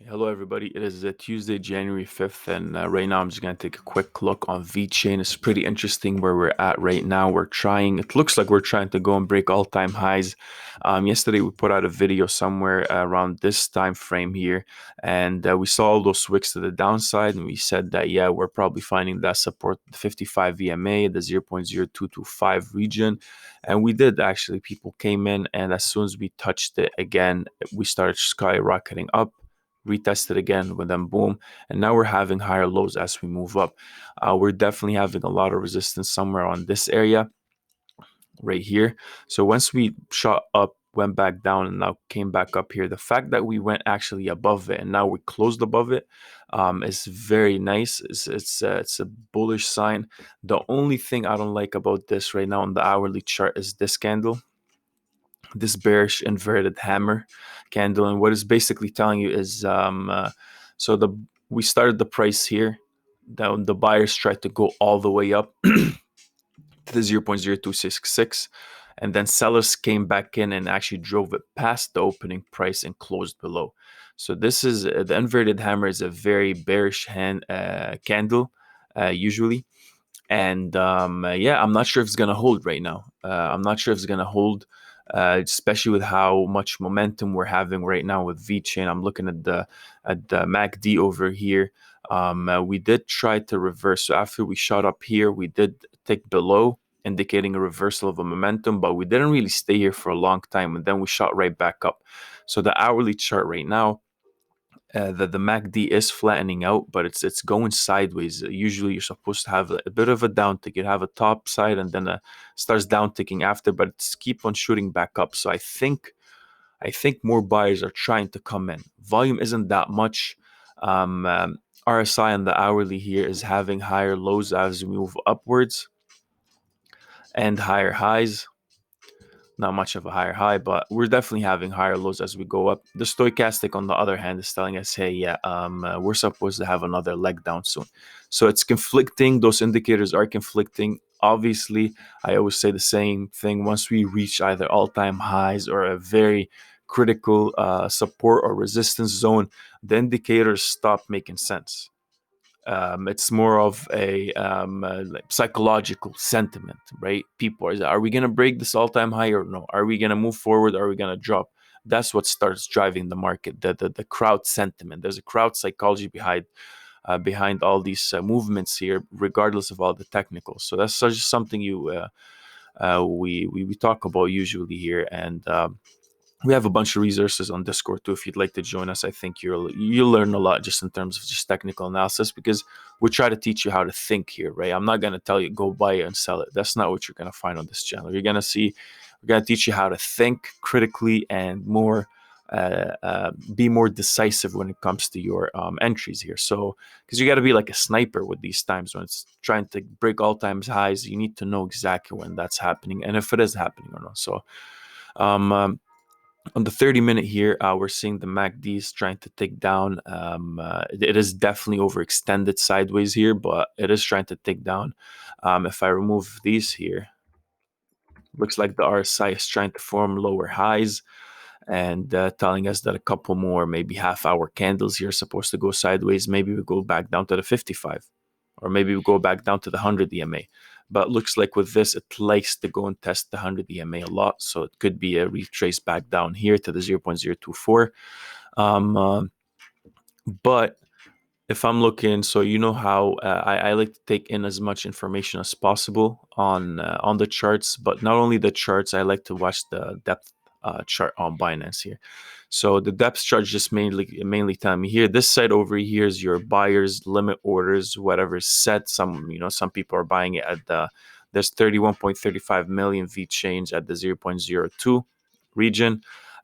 Hello, everybody. It is Tuesday, January 5th, and right now I'm just going to take a quick look on Vechain. It's pretty interesting where we're at right now. It looks like we're trying to go and break all-time highs. Yesterday, we put out a video somewhere around this time frame here, and we saw all those wicks to the downside, and we said that, yeah, we're probably finding that support, the 55 EMA, the 0.0225 region, and we did actually. People came in, and as soon as we touched it again, we started skyrocketing up, retested again with them, boom, and now we're having higher lows as we move up. We're definitely having a lot of resistance somewhere on this area right here. So once we shot up, went back down, and now came back up here, the fact that we went actually above it and now we closed above it is very nice. It's a bullish sign. The only thing I don't like about this right now on the hourly chart is this candle, this bearish inverted hammer candle. And what it's basically telling you is so the we started the price here, down, the buyers tried to go all the way up to the 0.0266, and then sellers came back in and actually drove it past the opening price and closed below. So this is the inverted hammer is a very bearish candle usually. And yeah, I'm not sure if it's gonna hold right now. I'm not sure if it's gonna hold, especially with how much momentum we're having right now with Vechain. I'm looking at the MACD over here. We did try to reverse. So after we shot up here, we did tick below, indicating a reversal of a momentum, but we didn't really stay here for a long time, and then we shot right back up. So the hourly chart right now, the MACD is flattening out, but it's going sideways. Usually, you're supposed to have a bit of a downtick. You have a top side, and then starts downticking after, but it's keep on shooting back up. So I think more buyers are trying to come in. Volume isn't that much. RSI on the hourly here is having higher lows as we move upwards and higher highs. Not much of a higher high, but we're definitely having higher lows as we go up. The stochastic, on the other hand, is telling us, hey, yeah, we're supposed to have another leg down soon. So it's conflicting. Those indicators are conflicting. Obviously, I always say the same thing. Once we reach either all-time highs or a very critical support or resistance zone, the indicators stop making sense. It's more of a like psychological sentiment, right? People are we going to break this all-time high or no? Are we going to move forward? Or are we going to drop? That's what starts driving the market. The crowd sentiment. There's a crowd psychology behind all these movements here, regardless of all the technicals. So that's just something we talk about usually here, and we have a bunch of resources on Discord too. If you'd like to join us, I think you'll learn a lot just in terms of just technical analysis, because we try to teach you how to think here, right? I'm not gonna tell you go buy it and sell it. That's not what you're gonna find on this channel. We're gonna teach you how to think critically and be more decisive when it comes to your entries here. So, because you got to be like a sniper with these times when it's trying to break all times highs, you need to know exactly when that's happening and if it is happening or not. So. Um, on the 30-minute here, we're seeing the MACD is trying to tick down. It is definitely overextended sideways here, but it is trying to tick down. If I remove these here, looks like the RSI is trying to form lower highs and telling us that a couple more, maybe half-hour candles here are supposed to go sideways. Maybe we go back down to the 55, or maybe we go back down to the 100 EMA. But looks like with this, it likes to go and test the 100 EMA a lot. So it could be a retrace back down here to the 0.024. But if I'm looking, so you know how I like to take in as much information as possible on the charts, but not only the charts, I like to watch the depth chart on Binance here. So the depth chart just mainly telling me here, this side over here is your buyers limit orders, whatever's set. Some people are buying it at there's 31.35 million Vechains at the 0.02 region.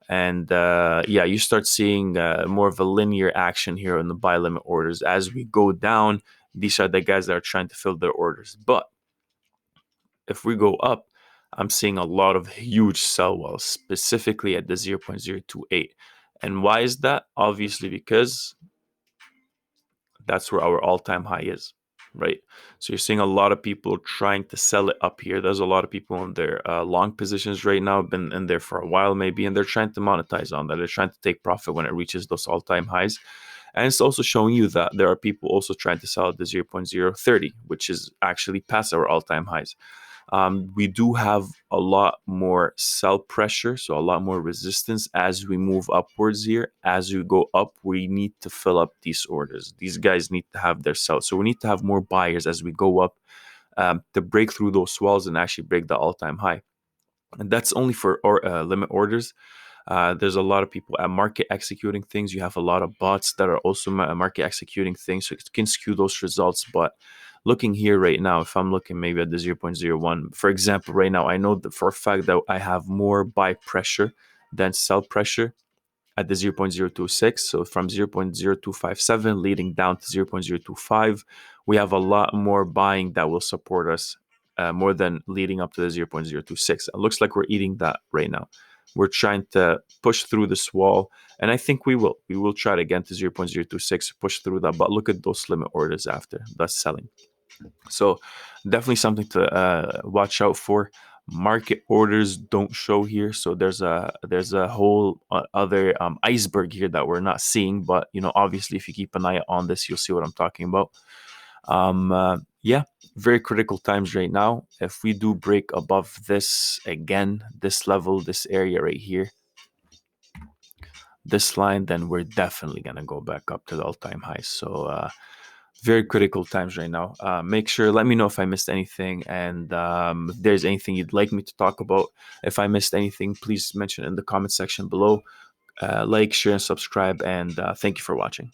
And yeah, you start seeing more of a linear action here in the buy limit orders. As we go down, these are the guys that are trying to fill their orders. But if we go up, I'm seeing a lot of huge sell walls, specifically at the 0.028. And why is that? Obviously, because that's where our all-time high is, right? So you're seeing a lot of people trying to sell it up here. There's a lot of people in their long positions right now, been in there for a while maybe, and they're trying to monetize on that. They're trying to take profit when it reaches those all-time highs. And it's also showing you that there are people also trying to sell at the 0.030, which is actually past our all-time highs. We do have a lot more sell pressure, so a lot more resistance as we move upwards here. As we go up, we need to fill up these orders. These guys need to have their sell. So we need to have more buyers as we go up to break through those walls and actually break the all-time high. And that's only for limit orders. There's a lot of people at market executing things. You have a lot of bots that are also market executing things, so it can skew those results. But looking here right now, if I'm looking maybe at the 0.01, for example, right now, I know that for a fact that I have more buy pressure than sell pressure at the 0.026. So from 0.0257 leading down to 0.025, we have a lot more buying that will support us more than leading up to the 0.026. It looks like we're eating that right now. We're trying to push through this wall, and I think we will. We will try it again to 0.026, push through that. But look at those limit orders after. That's selling. So definitely something to watch out for. Market orders don't show here, so there's a whole other iceberg here that we're not seeing. But obviously, if you keep an eye on this, you'll see what I'm talking about. Yeah, very critical times right now. If we do break above this again, this level, this area right here, this line, then we're definitely gonna go back up to the all-time highs. So very critical times right now. Make sure, let me know if I missed anything, and if there's anything you'd like me to talk about. If I missed anything, please mention it in the comment section below. Like, share, and subscribe, and thank you for watching.